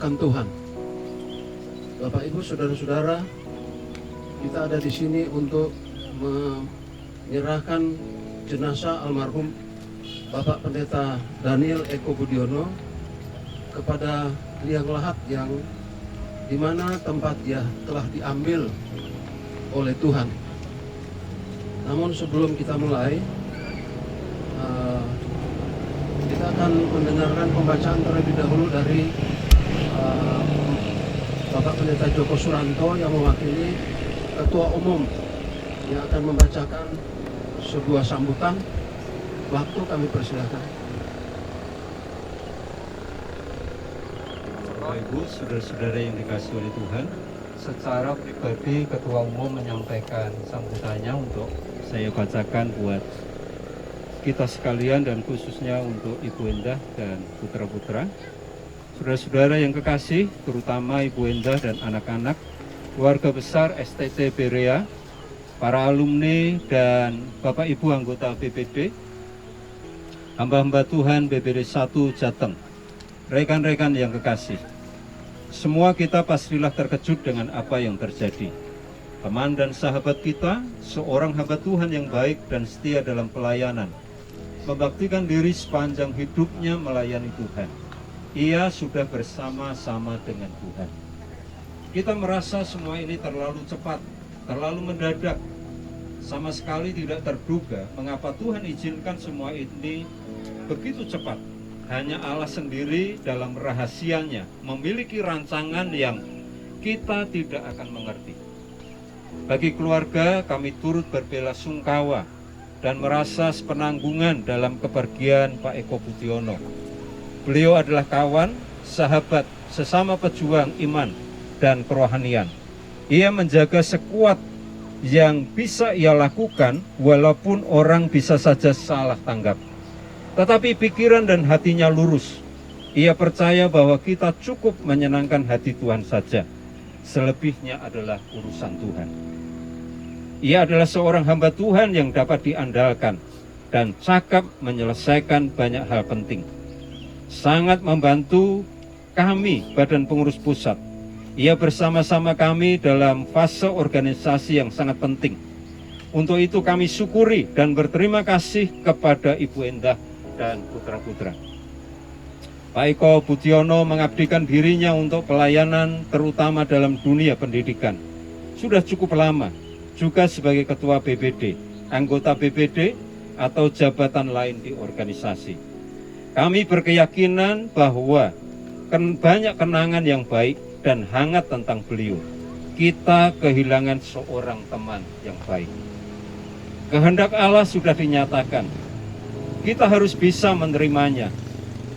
akan Tuhan. Bapak Ibu, saudara-saudara, kita ada di sini untuk menyerahkan jenazah almarhum Bapak Pendeta Daniel Eko Budiono kepada liang lahat yang dimana tempat dia telah diambil oleh Tuhan. Namun sebelum kita mulai, kita akan mendengarkan pembacaan terlebih dahulu dari Bapak Pendeta Joko Suranto yang mewakili Ketua Umum yang akan membacakan sebuah sambutan. Waktu kami persilakan. Bapak Ibu, saudara-saudara yang dikasihi oleh Tuhan, secara pribadi Ketua Umum menyampaikan sambutannya untuk saya bacakan buat kita sekalian dan khususnya untuk Ibu Endah dan putra-putra. Saudara-saudara yang kekasih, terutama Ibu Endah dan anak-anak, keluarga besar STT Berea, para alumni dan Bapak Ibu anggota BPD, hamba-hamba Tuhan BPD 1 Jateng, rekan-rekan yang kekasih. Semua kita pastilah terkejut dengan apa yang terjadi. Teman dan sahabat kita, seorang hamba Tuhan yang baik dan setia dalam pelayanan, membaktikan diri sepanjang hidupnya melayani Tuhan. Ia sudah bersama-sama dengan Tuhan. Kita merasa semua ini terlalu cepat, terlalu mendadak. Sama sekali tidak terduga mengapa Tuhan izinkan semua ini begitu cepat. Hanya Allah sendiri dalam rahasianya memiliki rancangan yang kita tidak akan mengerti. Bagi keluarga, kami turut berbelasungkawa dan merasa sepenanggungan dalam kepergian Pak Eko Budiono. Beliau adalah kawan, sahabat, sesama pejuang iman dan kerohanian. Ia menjaga sekuat yang bisa ia lakukan walaupun orang bisa saja salah tanggap. Tetapi pikiran dan hatinya lurus. Ia percaya bahwa kita cukup menyenangkan hati Tuhan saja. Selebihnya adalah urusan Tuhan. Ia adalah seorang hamba Tuhan yang dapat diandalkan dan cakap menyelesaikan banyak hal penting. Sangat membantu kami, Badan Pengurus Pusat. Ia bersama-sama kami dalam fase organisasi yang sangat penting. Untuk itu kami syukuri dan berterima kasih kepada Ibu Endah dan putra-putra. Pak Eko Budiono mengabdikan dirinya untuk pelayanan terutama dalam dunia pendidikan. Sudah cukup lama, juga sebagai Ketua BPD, anggota BPD, atau jabatan lain di organisasi. Kami berkeyakinan bahwa banyak kenangan yang baik dan hangat tentang beliau. Kita kehilangan seorang teman yang baik. Kehendak Allah sudah dinyatakan. Kita harus bisa menerimanya.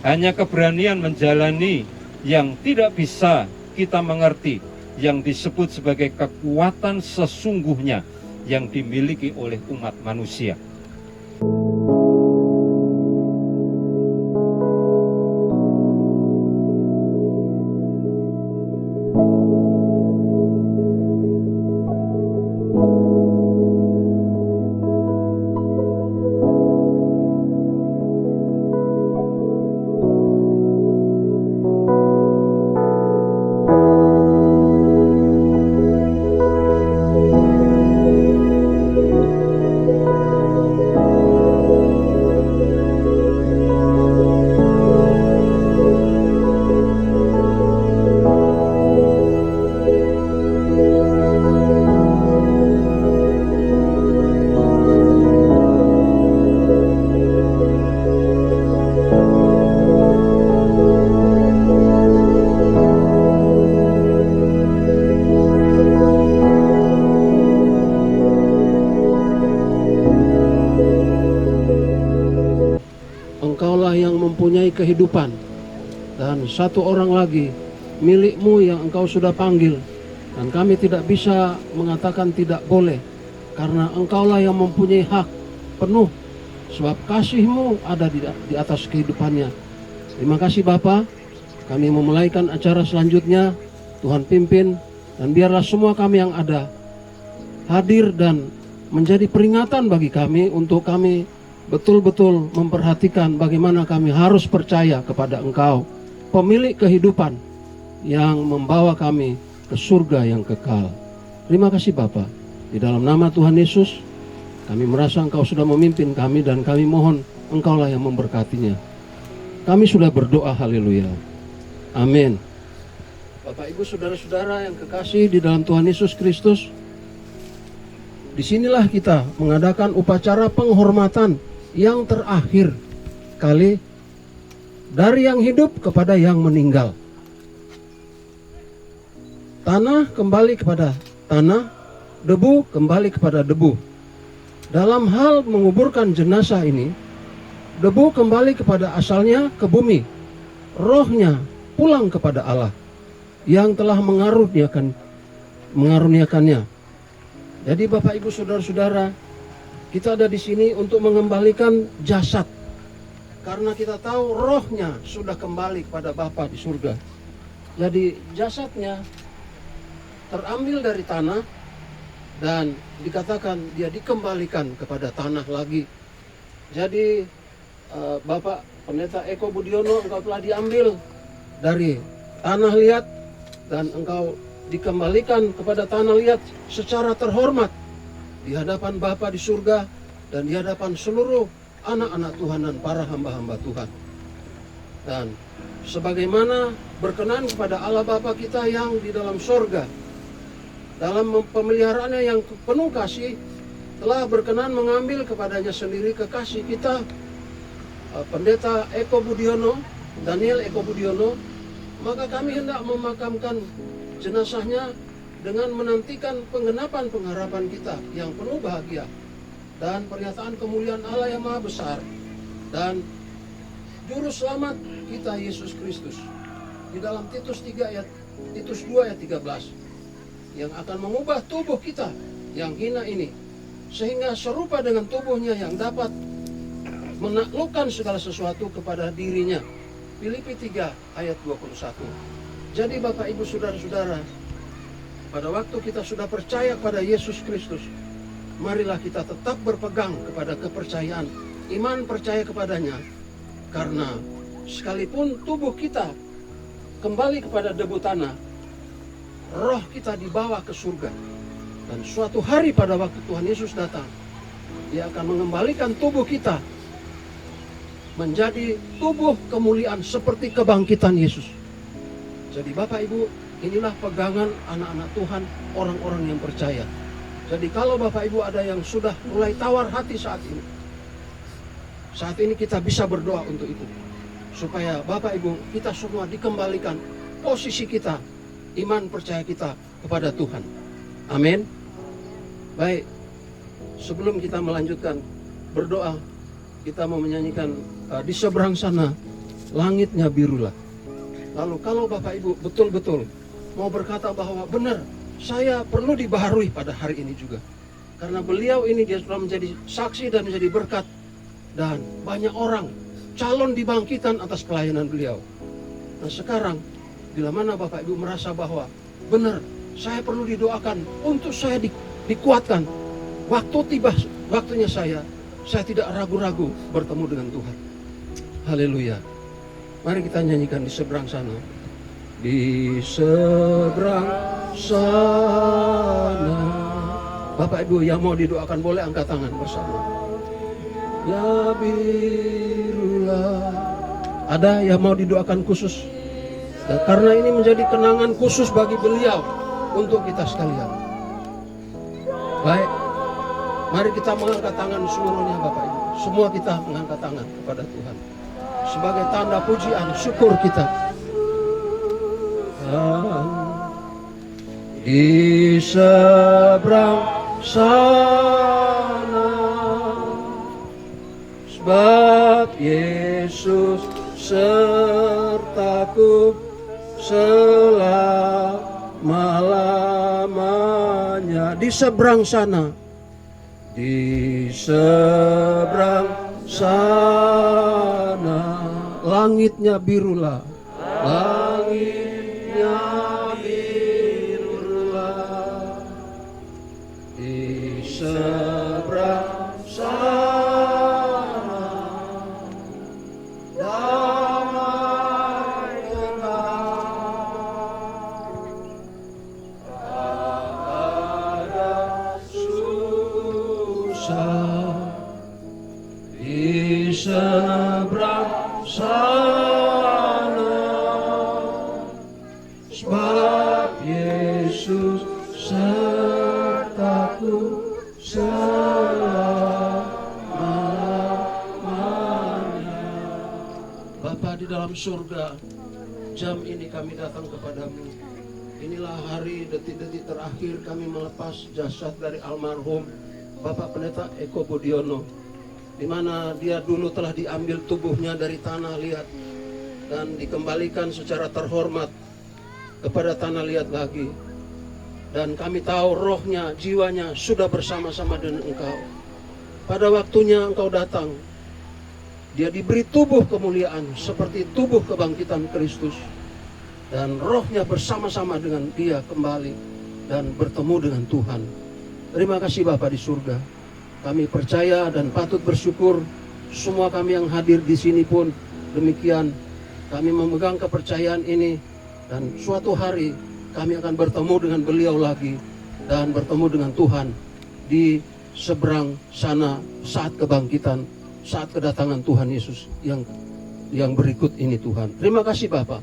Hanya keberanian menjalani yang tidak bisa kita mengerti, yang disebut sebagai kekuatan sesungguhnya yang dimiliki oleh umat manusia. Engkaulah yang mempunyai kehidupan, dan satu orang lagi milikmu yang engkau sudah panggil, dan kami tidak bisa mengatakan tidak boleh, karena engkaulah yang mempunyai hak penuh, sebab kasih-Mu ada di atas kehidupannya. Terima kasih Bapa. Kami memulaikan acara selanjutnya. Tuhan pimpin, dan biarlah semua kami yang ada hadir dan menjadi peringatan bagi kami untuk kami betul-betul memperhatikan bagaimana kami harus percaya kepada Engkau, pemilik kehidupan, yang membawa kami ke surga yang kekal. Terima kasih Bapa. Di dalam nama Tuhan Yesus, kami merasa Engkau sudah memimpin kami dan kami mohon Engkaulah yang memberkatinya. Kami sudah berdoa, haleluya. Amin. Bapak Ibu saudara-saudara yang kekasih di dalam Tuhan Yesus Kristus, disinilah kita mengadakan upacara penghormatan yang terakhir kali dari yang hidup kepada yang meninggal. Tanah kembali kepada tanah, debu kembali kepada debu. Dalam hal menguburkan jenazah ini, debu kembali kepada asalnya ke bumi, rohnya pulang kepada Allah yang telah mengaruniakannya. Jadi Bapak Ibu saudara-saudara, kita ada di sini untuk mengembalikan jasad, karena kita tahu rohnya sudah kembali kepada Bapa di surga. Jadi jasadnya terambil dari tanah dan dikatakan dia dikembalikan kepada tanah lagi. Jadi Bapak Pendeta Eko Budiono, engkau telah diambil dari tanah liat dan engkau dikembalikan kepada tanah liat secara terhormat di hadapan Bapa di surga dan di hadapan seluruh anak-anak Tuhan dan para hamba-hamba Tuhan. Dan sebagaimana berkenan kepada Allah Bapa kita yang di dalam sorga, dalam pemeliharaannya yang penuh kasih, telah berkenan mengambil kepadanya sendiri kekasih kita, Pendeta Eko Budiono, Daniel Eko Budiono, maka kami hendak memakamkan jenazahnya dengan menantikan penggenapan pengharapan kita yang penuh bahagia dan pernyataan kemuliaan Allah yang maha besar dan juru selamat kita Yesus Kristus di dalam Titus 2 ayat 13 yang akan mengubah tubuh kita yang hina ini sehingga serupa dengan tubuhnya yang dapat menaklukkan segala sesuatu kepada dirinya. Filipi 3 ayat 21. Jadi Bapak Ibu saudara-saudara, pada waktu kita sudah percaya kepada Yesus Kristus, marilah kita tetap berpegang kepada kepercayaan, iman percaya kepadanya, karena sekalipun tubuh kita kembali kepada debu tanah, roh kita dibawa ke surga. Dan suatu hari pada waktu Tuhan Yesus datang, Dia akan mengembalikan tubuh kita menjadi tubuh kemuliaan seperti kebangkitan Yesus. Jadi Bapak Ibu, inilah pegangan anak-anak Tuhan, orang-orang yang percaya. Jadi kalau Bapak Ibu ada yang sudah mulai tawar hati saat ini kita bisa berdoa untuk itu. Supaya Bapak Ibu, kita semua dikembalikan posisi kita, iman percaya kita kepada Tuhan. Amin. Baik, sebelum kita melanjutkan berdoa, kita mau menyanyikan di seberang sana langitnya birulah. Lalu kalau Bapak Ibu betul-betul mau berkata bahwa benar, saya perlu dibaharui pada hari ini juga, karena beliau ini dia sudah menjadi saksi dan menjadi berkat, dan banyak orang calon dibangkitan atas pelayanan beliau. Nah sekarang, bila mana Bapak Ibu merasa bahwa benar, saya perlu didoakan untuk saya dikuatkan, waktunya saya tidak ragu-ragu bertemu dengan Tuhan. Haleluya. Mari kita nyanyikan di seberang sana. Di seberang sana. Bapak Ibu yang mau didoakan boleh angkat tangan bersama. Ya birulah. Ada yang mau didoakan khusus? Dan karena ini menjadi kenangan khusus bagi beliau untuk kita sekalian. Baik, mari kita mengangkat tangan seluruhnya Bapak Ibu. Semua kita mengangkat tangan kepada Tuhan sebagai tanda pujian, syukur kita. Di seberang sana, sebab Yesus sertaku selama-lamanya. Di seberang sana, di seberang sana, langitnya birulah, langitnya birulah. Di seberang sana, damai kekal. sertaku selamanya. Bapa di dalam surga, jam ini kami datang kepadamu. Inilah hari detik-detik terakhir kami melepas jasad dari almarhum Bapak Pendeta Eko Budiono, di mana dia dulu telah diambil tubuhnya dari tanah liat dan dikembalikan secara terhormat kepada tanah liat lagi. Dan kami tahu rohnya, jiwanya sudah bersama-sama dengan Engkau. Pada waktunya Engkau datang, dia diberi tubuh kemuliaan seperti tubuh kebangkitan Kristus. Dan rohnya bersama-sama dengan dia kembali dan bertemu dengan Tuhan. Terima kasih Bapa di surga. Kami percaya dan patut bersyukur. Semua kami yang hadir di sini pun demikian. Kami memegang kepercayaan ini. Dan suatu hari kami akan bertemu dengan beliau lagi. Dan bertemu dengan Tuhan di seberang sana saat kebangkitan, saat kedatangan Tuhan Yesus yang berikut ini Tuhan. Terima kasih Bapa.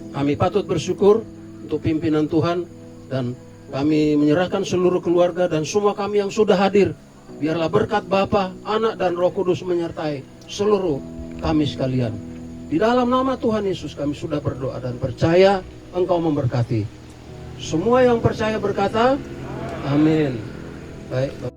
Kami patut bersyukur untuk pimpinan Tuhan dan kami menyerahkan seluruh keluarga dan semua kami yang sudah hadir. Biarlah berkat Bapa, Anak dan Roh Kudus menyertai seluruh kami sekalian. Di dalam nama Tuhan Yesus kami sudah berdoa dan percaya Engkau memberkati. Semua yang percaya berkata, amin. Baik.